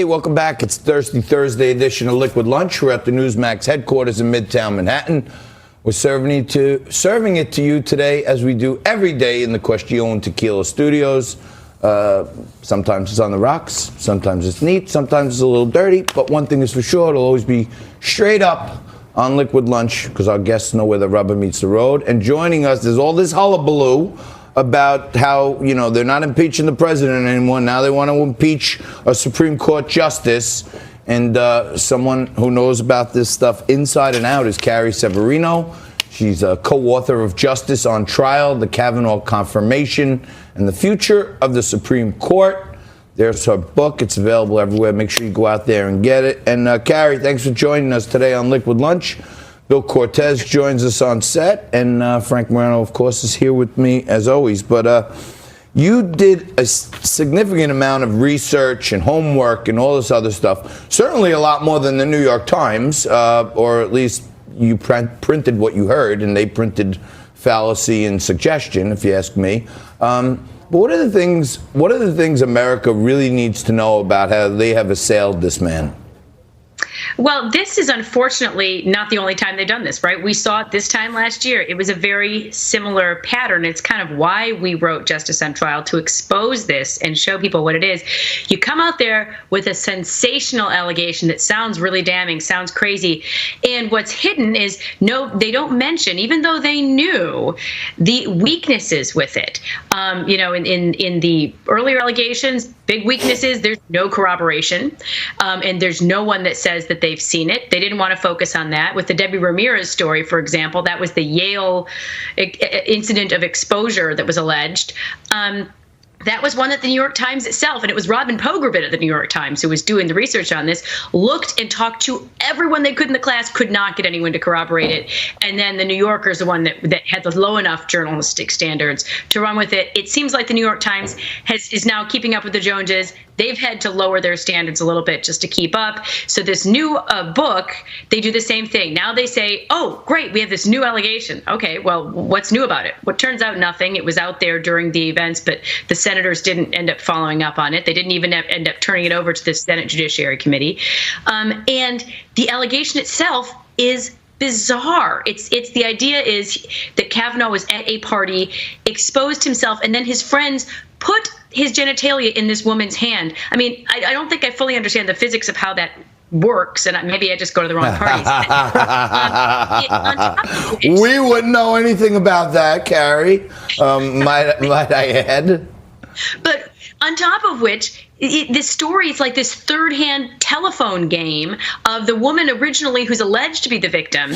Hey, welcome back. It's Thursday edition of Liquid Lunch. We're at the Newsmax headquarters in Midtown Manhattan. We're serving it to you today, as we do every day in the Question Tequila Studios. Sometimes it's on the rocks, sometimes it's neat, sometimes it's a little dirty, but one thing is for sure, it'll always be straight up on Liquid Lunch, because our guests know where the rubber meets the road. And joining us, there's all this hullabaloo about how, you know, they're not impeaching the president anymore. Now they want to impeach a Supreme Court justice. And someone who knows about this stuff inside and out is Carrie Severino. She's a co-author of Justice on Trial, the Kavanaugh Confirmation, and the Future of the Supreme Court. There's her book. It's available everywhere. Make sure you go out there and get it. And Carrie, thanks for joining us today on Liquid Lunch. Bill Cortez joins us on set, and Frank Morano, of course, is here with me as always. But you did a significant amount of research and homework and all this other stuff. Certainly a lot more than the New York Times, or at least you printed what you heard, and they printed fallacy and suggestion, if you ask me. But what are the things America really needs to know about how they have assailed this man? Well, this is unfortunately not the only time they've done this, right? We saw it this time last year. It was a very similar pattern. It's kind of why we wrote Justice on Trial, to expose this and show people what it is. You come out there with a sensational allegation that sounds really damning, sounds crazy. And what's hidden is, no, they don't mention, even though they knew, the weaknesses with it. You know, in the earlier allegations, big weaknesses, there's no corroboration, and there's no one that says that they've seen it. They didn't want to focus on that. With the Debbie Ramirez story, for example, that was the Yale incident of exposure that was alleged. That was one that the New York Times itself, and it was Robin Pogrebin at the New York Times who was doing the research on this, looked and talked to everyone they could in the class, could not get anyone to corroborate it. And then the New Yorker is the one that had the low enough journalistic standards to run with it. It seems like the New York Times is now keeping up with the Joneses. They've had to lower their standards a little bit just to keep up. So this new book, they do the same thing. Now they say, oh, great, we have this new allegation. Okay, well, what's new about it? Well, it turns out nothing. It was out there during the events, but the senators didn't end up following up on it. They didn't even end up turning it over to the Senate Judiciary Committee. And the allegation itself is bizarre. It's the idea is that Kavanaugh was at a party, exposed himself, and then his friends put his genitalia in this woman's hand. I mean, I don't think I fully understand the physics of how that works, and maybe I just go to the wrong parties. We wouldn't know anything about that, Carrie, might I add. But on top of which, this story is like this third-hand telephone game of the woman originally who's alleged to be the victim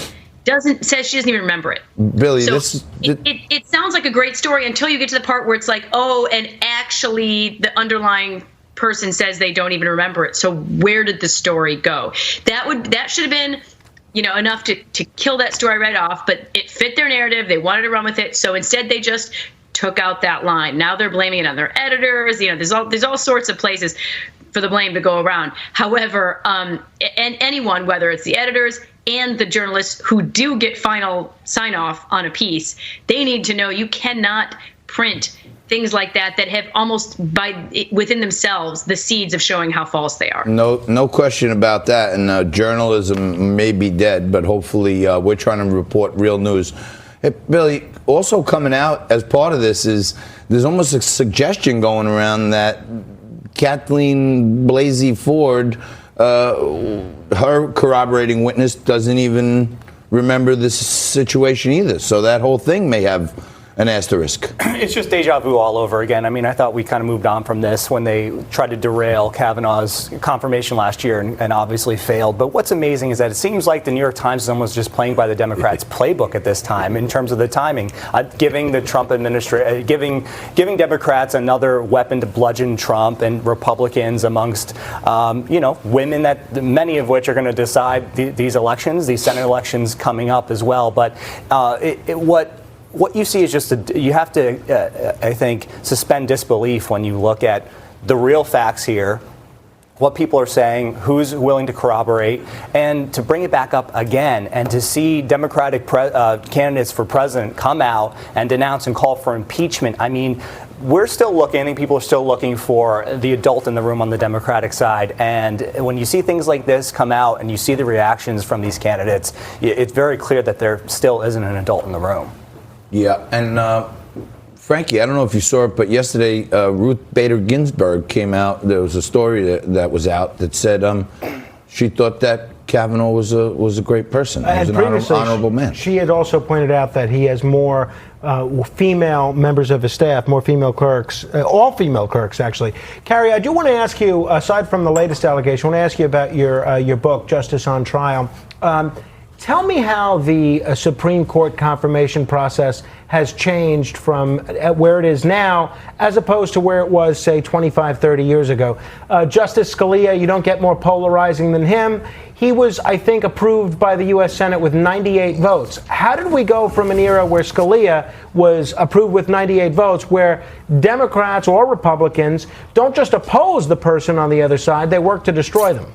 says she doesn't even remember it. Billy, so it sounds like a great story until you get to the part where it's like, oh, and actually the underlying person says they don't even remember it. So where did the story go? That should have been, you know, enough to kill that story right off, but it fit their narrative. They wanted to run with it. So instead they just took out that line. Now they're blaming it on their editors. You know, there's all sorts of places for the blame to go around. However, and anyone, whether it's the editors and the journalists who do get final sign off on a piece, they need to know you cannot print things like that have almost within themselves the seeds of showing how false they are. No question about that. And journalism may be dead, but hopefully we're trying to report real news. Hey, Billy, also coming out as part of this is there's almost a suggestion going around that Kathleen Blasey Ford, her corroborating witness, doesn't even remember this situation either. So that whole thing may have an asterisk. It's just deja vu all over again. I mean, I thought we kind of moved on from this when they tried to derail Kavanaugh's confirmation last year and obviously failed. But what's amazing is that it seems like the New York Times is almost just playing by the Democrats' playbook at this time in terms of the timing, giving the Trump administration, giving Democrats another weapon to bludgeon Trump, and Republicans amongst, women that many of which are going to decide these elections, these Senate elections coming up as well. But what you see is just you have to, I think, suspend disbelief when you look at the real facts here, what people are saying, who's willing to corroborate, and to bring it back up again and to see Democratic candidates for president come out and denounce and call for impeachment. I mean, we're still looking, I think people are still looking for the adult in the room on the Democratic side. And when you see things like this come out and you see the reactions from these candidates, it's very clear that there still isn't an adult in the room. Yeah, and Frankie, I don't know if you saw it, but yesterday Ruth Bader Ginsburg came out. There was a story that was out that said she thought that Kavanaugh was a great person. He was an honorable man. She had also pointed out that he has more female members of his staff, more female clerks, all female clerks, actually. Carrie, I do want to ask you, aside from the latest allegation, I want to ask you about your book, Justice on Trial. Tell me how the Supreme Court confirmation process has changed from where it is now as opposed to where it was, say, 25, 30 years ago. Justice Scalia, you don't get more polarizing than him. He was, I think, approved by the U.S. Senate with 98 votes. How did we go from an era where Scalia was approved with 98 votes, where Democrats or Republicans don't just oppose the person on the other side, they work to destroy them?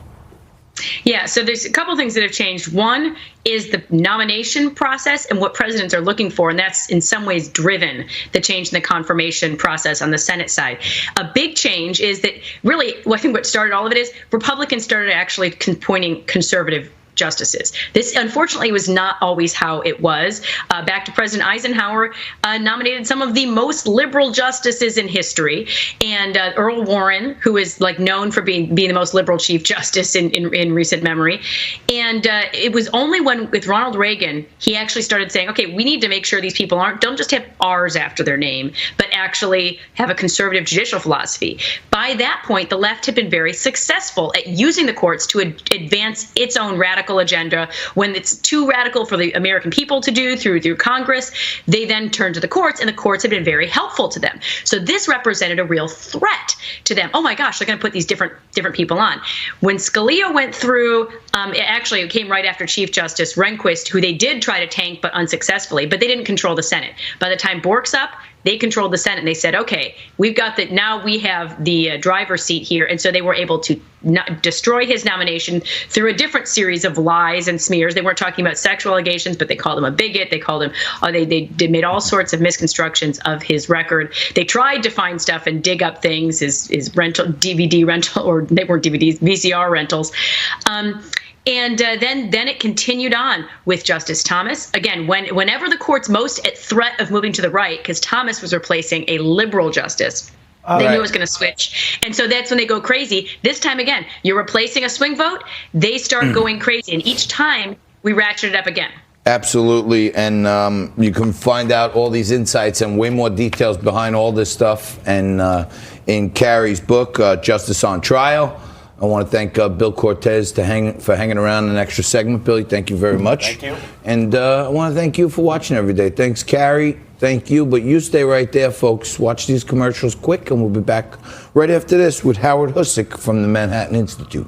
Yeah, so there's a couple things that have changed. One is the nomination process and what presidents are looking for, and that's in some ways driven the change in the confirmation process on the Senate side. A big change is that really, I think what started all of it is Republicans started actually appointing conservative justices. This, unfortunately, was not always how it was. Back to President Eisenhower, nominated some of the most liberal justices in history, and Earl Warren, who is like known for being the most liberal Chief Justice in recent memory. And it was only when with Ronald Reagan he actually started saying, okay, we need to make sure these people don't just have R's after their name, but actually have a conservative judicial philosophy. By that point, the left had been very successful at using the courts to advance its own radical agenda. When it's too radical for the American people to do through Congress, they then turn to the courts, and the courts have been very helpful to them. So this represented a real threat to them. Oh my gosh, they're going to put these different people on. When Scalia went through, it came right after Chief Justice Rehnquist, who they did try to tank, but unsuccessfully, but they didn't control the Senate. By the time Bork's up, they controlled the Senate, and they said, okay, we've got that. Now we have the driver's seat here. And so they were able to destroy his nomination through a different series of lies and smears. They weren't talking about sexual allegations, but they called him a bigot. They called him, they made all sorts of misconstructions of his record. They tried to find stuff and dig up things, his rental, DVD rental, or they weren't DVDs, VCR rentals. And then it continued on with Justice Thomas. Again, whenever the court's most at threat of moving to the right, because Thomas was replacing a liberal justice, they knew it was going to switch. And so that's when they go crazy. This time, again, you're replacing a swing vote. They start going crazy. And each time we ratchet it up again. Absolutely. And you can find out all these insights and way more details behind all this stuff and in Carrie's book, Justice on Trial. I want to thank Bill Cortez for hanging around an extra segment. Billy, thank you very much. Thank you. And I want to thank you for watching every day. Thanks, Carrie. Thank you. But you stay right there, folks. Watch these commercials quick, and we'll be back right after this with Howard Husick from the Manhattan Institute.